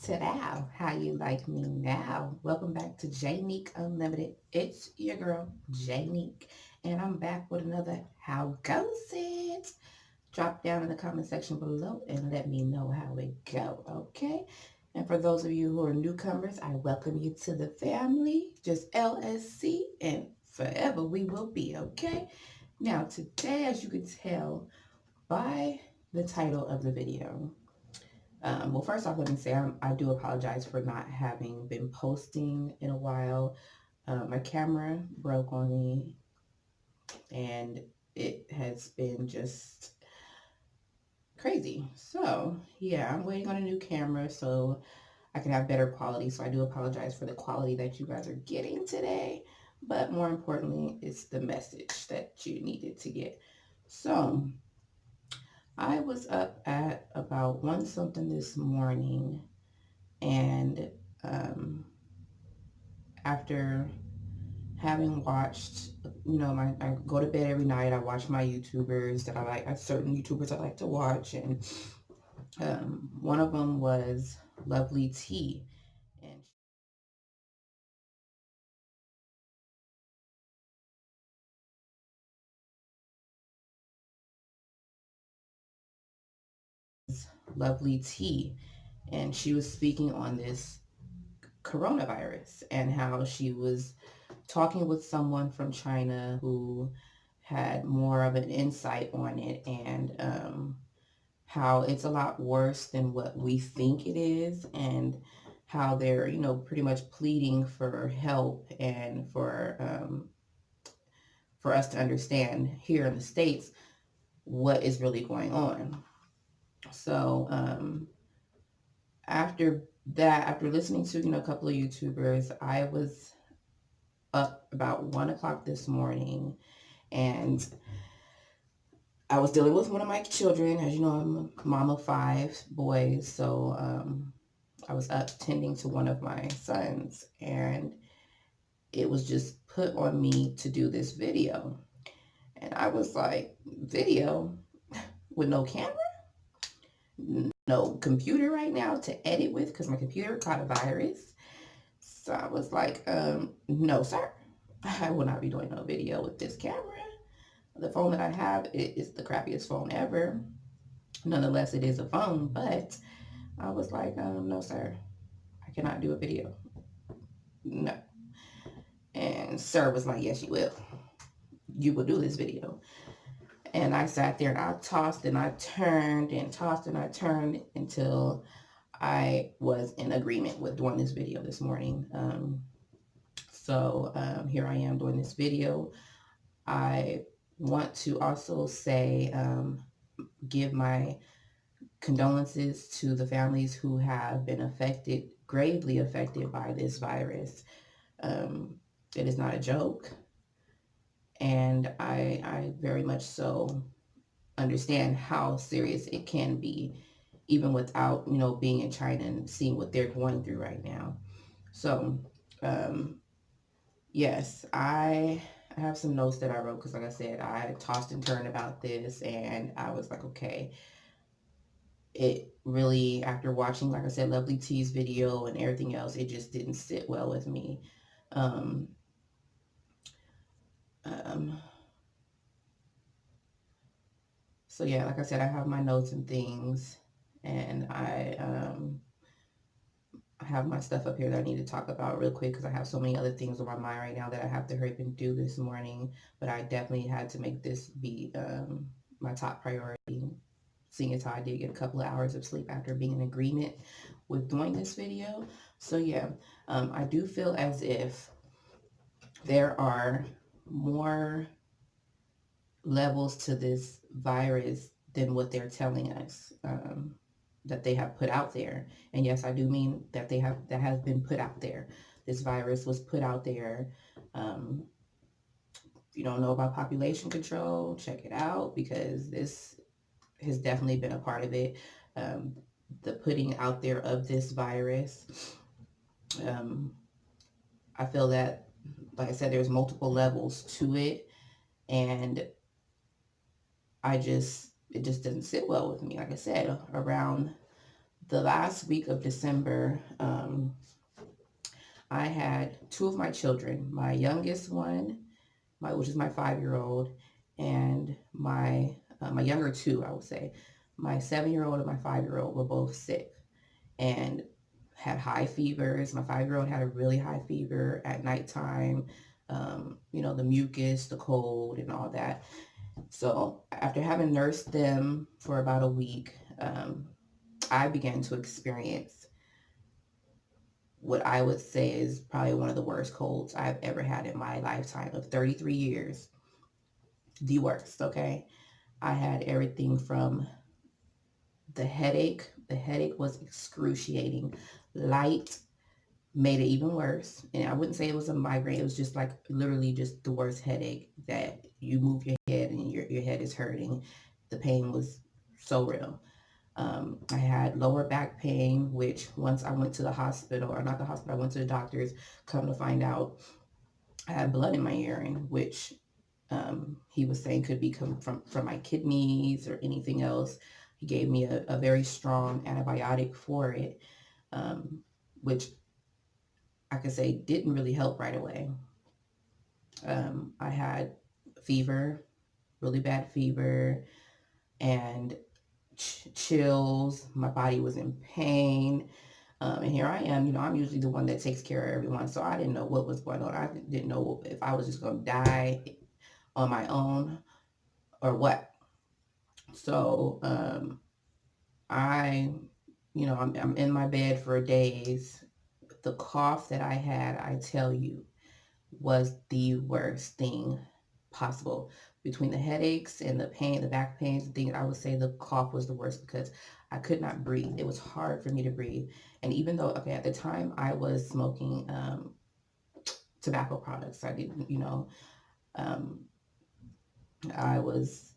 Ta-da! How you like me now? Welcome back to Janique Unlimited. It's your girl, Janique, and I'm back with another How Goes It? Drop down in the comment section below and let me know how it go, okay? And for those of you who are newcomers, I welcome you to the family. Just LSC and forever we will be, okay? Now, today, as you can tell by the title of the video, well, first off, let me say I do apologize for not having been posting in a while. My camera broke on me, and it has been just crazy. So, yeah, I'm waiting on a new camera so I can have better quality. So, I do apologize for the quality that you guys are getting today. But more importantly, it's the message that you needed to get. So, I was up at about 1 something this morning, and um, after having watched, I go to bed every night. I watch my YouTubers that I like, certain YouTubers I like to watch, and one of them was Lovely T, and Lovely T, and she was speaking on this coronavirus and how she was talking with someone from China who had more of an insight on it, and how it's a lot worse than what we think it is, and how they're, pretty much pleading for help and for us to understand here in the States what is really going on. So after that, after listening to, a couple of YouTubers, I was up about 1 o'clock this morning, and I was dealing with one of my children. As you know, I'm a mom of 5 boys, so I was up tending to one of my sons, and it was just put on me to do this video. And I was like, video with no camera, no computer right now to edit with because my computer caught a virus. So I was like, no, sir, I will not be doing no video with this camera. The phone that I have is the crappiest phone ever. Nonetheless, it is a phone, but I was like, no, sir, I cannot do a video. No. And sir was like, yes, you will. You will do this video. And I sat there and I tossed and I turned and tossed and I turned until I was in agreement with doing this video this morning. So here I am doing this video. I want to also say, give my condolences to the families who have been affected, gravely affected by this virus. Um, it is not a joke. And I very much so understand how serious it can be, even without, being in China and seeing what they're going through right now. So, um, yes, I have some notes that I wrote because, like I said, I tossed and turned about this, and I was like, okay, it really, after watching, like I said, Lovely T's video and everything else, it just didn't sit well with me. Um, um, so yeah, like I said, I have my notes and things, and I have my stuff up here that I need to talk about real quick because I have so many other things on my mind right now that I have to hurry up and do this morning. But I definitely had to make this be my top priority, seeing as how I did get a couple of hours of sleep after being in agreement with doing this video. So yeah, I do feel as if there are more levels to this virus than what they're telling us, that they have put out there. And yes, I do mean that has been put out there. This virus was put out there. Um, if you don't know about population control, check it out because this has definitely been a part of it. Um, the putting out there of this virus. Um, I feel that, like I said, there's multiple levels to it, and it just doesn't sit well with me. Like I said, around The last week of December, I had two of my children, my youngest one, which is my 5-year-old, and my younger two, I would say, my 7-year-old and my 5-year-old were both sick and had high fevers. My 5-year-old had a really high fever at nighttime. The mucus, the cold, and all that. So after having nursed them for about a week, I began to experience what I would say is probably one of the worst colds I've ever had in my lifetime of 33 years. The worst, okay? I had everything from the headache. The headache was excruciating. Light made it even worse. And I wouldn't say it was a migraine. It was just like literally just the worst headache that you move your head and your head is hurting. The pain was so real. I had lower back pain, which once I went to the hospital, or not the hospital, I went to the doctors, come to find out I had blood in my urine, which he was saying could be come from my kidneys or anything else. He gave me a very strong antibiotic for it, um, which I could say didn't really help right away. I had fever, really bad fever, and chills. My body was in pain. And here I am, I'm usually the one that takes care of everyone. So I didn't know what was going on. I didn't know if I was just going to die on my own or what. So I'm in my bed for days. The cough that I had, I tell you, was the worst thing possible. Between the headaches and the pain, the back pains and things, I would say the cough was the worst because I could not breathe. It was hard for me to breathe. And even though, okay, at the time I was smoking tobacco products, I didn't, um, I was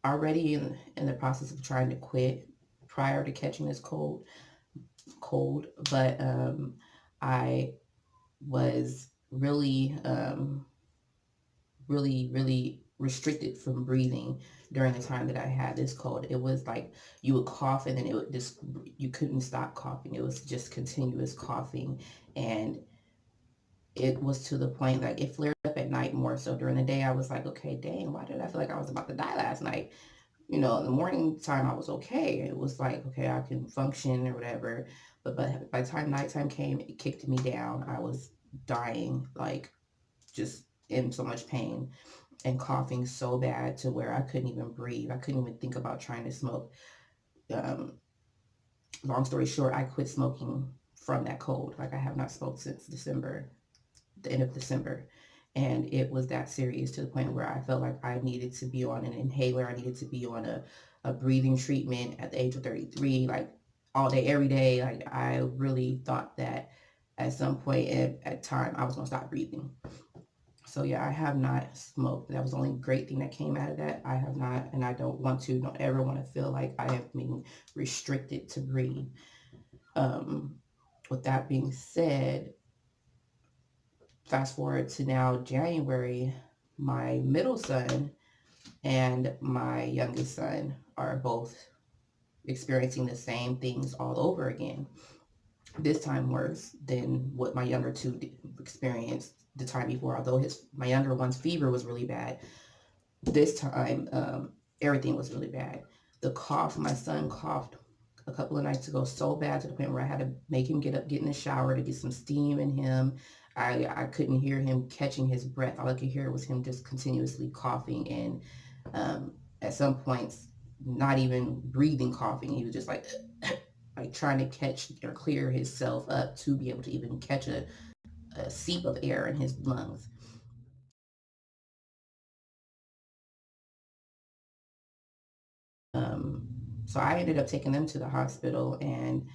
already in the process of trying to quit prior to catching this cold, but I was really restricted from breathing during the time that I had this cold. It was like you would cough and then it would just, you couldn't stop coughing. It was just continuous coughing. And it was to the point like it flared up at night more. So during the day, I was like, okay, dang, why did I feel like I was about to die last night? In the morning time, I was okay. It was like, okay, I can function or whatever. But by the time nighttime came, it kicked me down. I was dying, like just in so much pain and coughing so bad to where I couldn't even breathe. I couldn't even think about trying to smoke. Um, Long story short, I quit smoking from that cold. Like I have not smoked since December, the end of December. And it was that serious to the point where I felt like I needed to be on an inhaler. I needed to be on a breathing treatment at the age of 33, like all day, every day. Like I really thought that at some point at time I was going to stop breathing. So yeah, I have not smoked. That was the only great thing that came out of that. I have not, and I don't ever want to feel like I am being restricted to breathe. Um, with that being said, fast forward to now January, my middle son and my youngest son are both experiencing the same things all over again. This time worse than what my younger two experienced the time before. Although my younger one's fever was really bad, this time everything was really bad. The cough, my son coughed a couple of nights ago so bad to the point where I had to make him get up, get in the shower to get some steam in him. I couldn't hear him catching his breath. All I could hear was him just continuously coughing, and at some points not even breathing, coughing. He was just like like trying to catch or clear himself up to be able to even catch a seep of air in his lungs. Um, so I ended up taking them to the hospital, and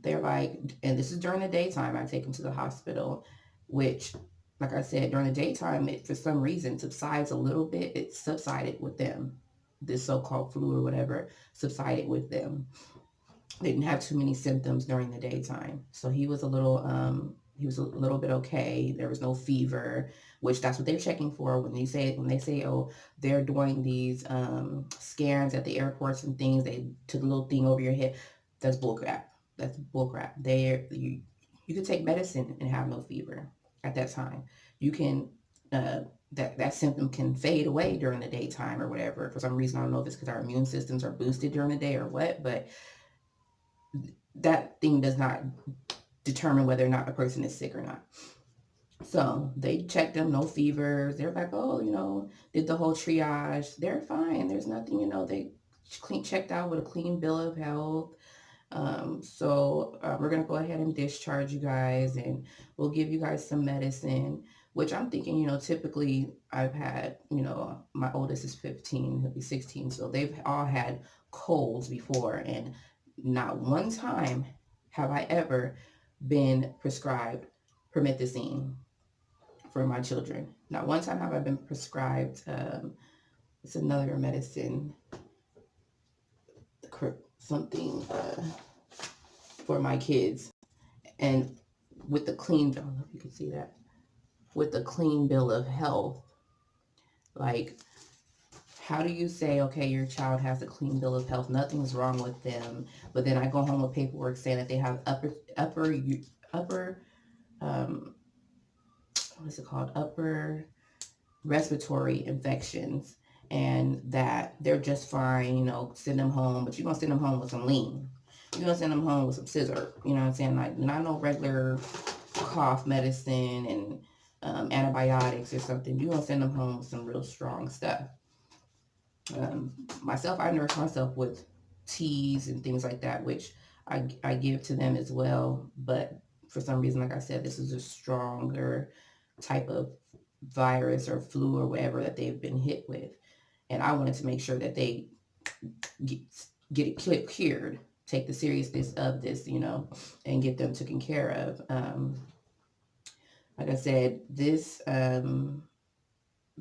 they're like, and this is during the daytime, I take them to the hospital, which, like I said, during the daytime, it for some reason subsides a little bit. It subsided with them. This so-called flu or whatever subsided with them. They didn't have too many symptoms during the daytime. So he was a little bit okay. There was no fever, which that's what they're checking for when they say, oh, they're doing these scans at the airports and things, they took a little thing over your head. That's bullcrap. That's bullcrap. You could take medicine and have no fever at that time. You can that symptom can fade away during the daytime or whatever. For some reason, I don't know if it's because our immune systems are boosted during the day or what, but that thing does not determine whether or not a person is sick or not. So they checked them, no fevers. They're like, oh, did the whole triage. They're fine. There's nothing, they checked out with a clean bill of health. So we're going to go ahead and discharge you guys, and we'll give you guys some medicine, which I'm thinking, typically I've had, my oldest is 15, he'll be 16. So they've all had colds before, and not one time have I ever been prescribed promethazine for my children. Not one time have I been prescribed, it's another medicine, something for my kids. And with the clean, I don't know if you can see that, with the clean bill of health, like, how do you say, okay, your child has a clean bill of health, nothing's wrong with them, but then I go home with paperwork saying that they have upper, what's it called, upper respiratory infections, and that they're just fine, send them home, but you're going to send them home with some lean. You're going to send them home with some scissor, you know what I'm saying? Like, not no regular cough medicine and antibiotics or something. You're going to send them home with some real strong stuff. Myself, I nurse myself with teas and things like that, which I give to them as well. But for some reason, like I said, this is a stronger type of virus or flu or whatever that they've been hit with. And I wanted to make sure that they get it cured, take the seriousness of this, and get them taken care of. Like I said, the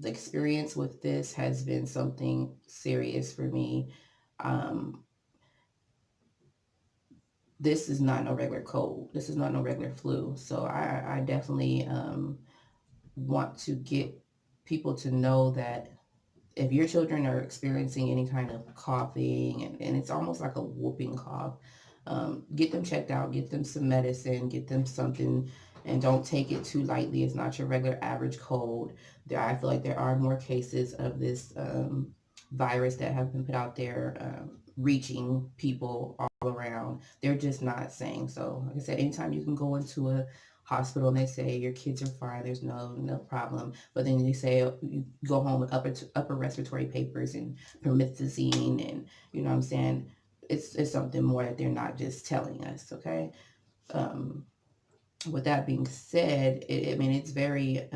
experience with this has been something serious for me. This is not no regular cold. This is not no regular flu. So I definitely want to get people to know that if your children are experiencing any kind of coughing, and it's almost like a whooping cough, get them checked out, get them some medicine, get them something, and don't take it too lightly. It's not your regular average cold. I feel like there are more cases of this virus that have been put out there, reaching people all around. They're just not saying. So, like I said, anytime you can go into a hospital and they say your kids are fine, there's no problem, but then they say you go home with upper respiratory papers and promethazine, and you know what I'm saying, it's something more that they're not just telling us. Okay. With that being said, I mean, it's very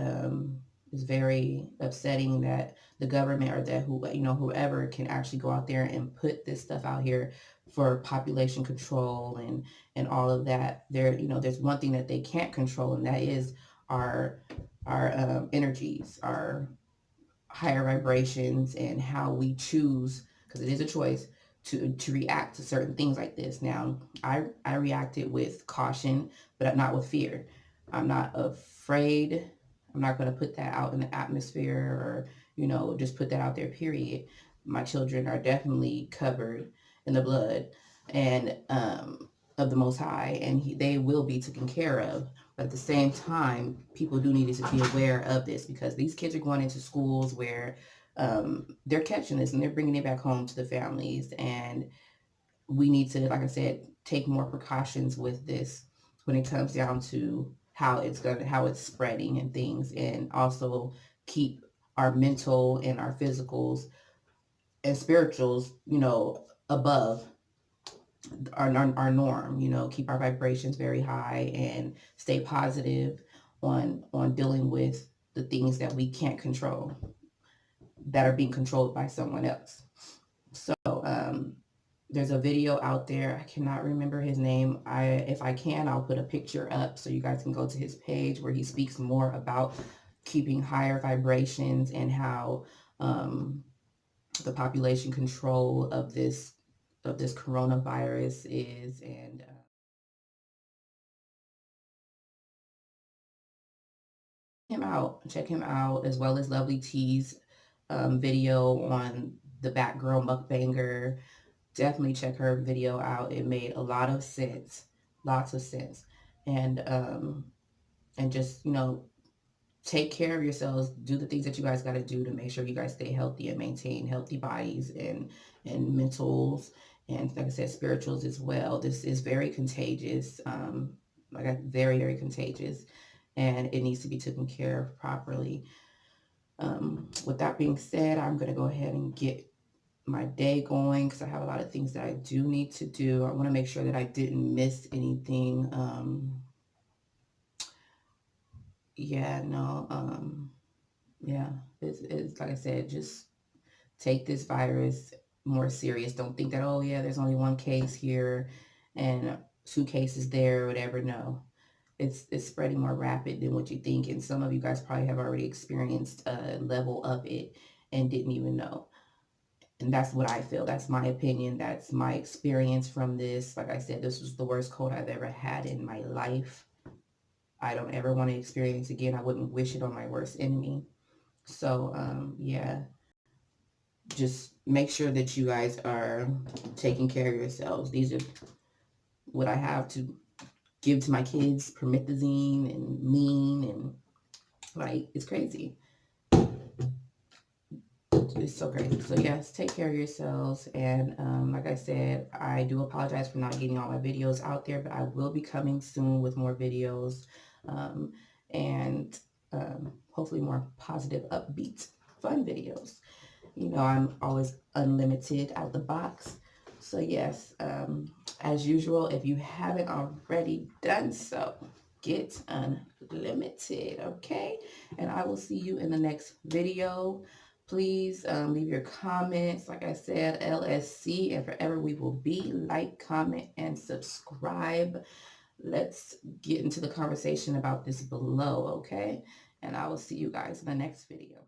upsetting that the government, or that whoever can actually go out there and put this stuff out here for population control and all of that. There's one thing that they can't control, and that is our energies, our higher vibrations, and how we choose, because it is a choice to react to certain things like this. Now, I reacted with caution, but not with fear. I'm not afraid. I'm not going to put that out in the atmosphere, or just put that out there, period. My children are definitely covered in the blood and of the Most High, and they will be taken care of. But at the same time, people do need to be aware of this, because these kids are going into schools where they're catching this and they're bringing it back home to the families. And we need to, like I said, take more precautions with this when it comes down to how it's spreading and things, and also keep our mental and our physicals and spirituals, above our norm. Keep our vibrations very high and stay positive on dealing with the things that we can't control, that are being controlled by someone else. So there's a video out there. I cannot remember his name. If I can, I'll put a picture up so you guys can go to his page, where he speaks more about keeping higher vibrations and how the population control of this coronavirus is. And check him out, as well as Lovely T's video on the Batgirl Mukbanger. definitely check her video out. It made a lot of sense, lots of sense. And just, take care of yourselves, do the things that you guys got to do to make sure you guys stay healthy and maintain healthy bodies and mentals, and like I said, spirituals as well. This is very contagious, very, very contagious, and it needs to be taken care of properly. With that being said, I'm going to go ahead and get my day going because I have a lot of things that I do need to do. I want to make sure that I didn't miss anything. Yeah, no, yeah, it's like I said, just take this virus more serious. Don't think that, oh yeah, there's only one case here and two cases there or whatever. No, it's spreading more rapid than what you think. And some of you guys probably have already experienced a level of it and didn't even know. And that's what I feel. That's my opinion. That's my experience from this. Like I said, this was the worst cold I've ever had in my life. I don't ever want to experience again. I wouldn't wish it on my worst enemy. So, yeah, just make sure that you guys are taking care of yourselves. These are what I have to give to my kids, promethazine and lean, and like, it's crazy. It's so crazy. So yes, take care of yourselves. And like I said, I do apologize for not getting all my videos out there, but I will be coming soon with more videos, um, and hopefully more positive, upbeat, fun videos. I'm always unlimited out the box. So yes, as usual, if you haven't already done so, get unlimited, okay? And I will see you in the next video. Please leave your comments. Like I said, LSC and forever we will be. Like, comment, and subscribe. Let's get into the conversation about this below, okay? And I will see you guys in the next video.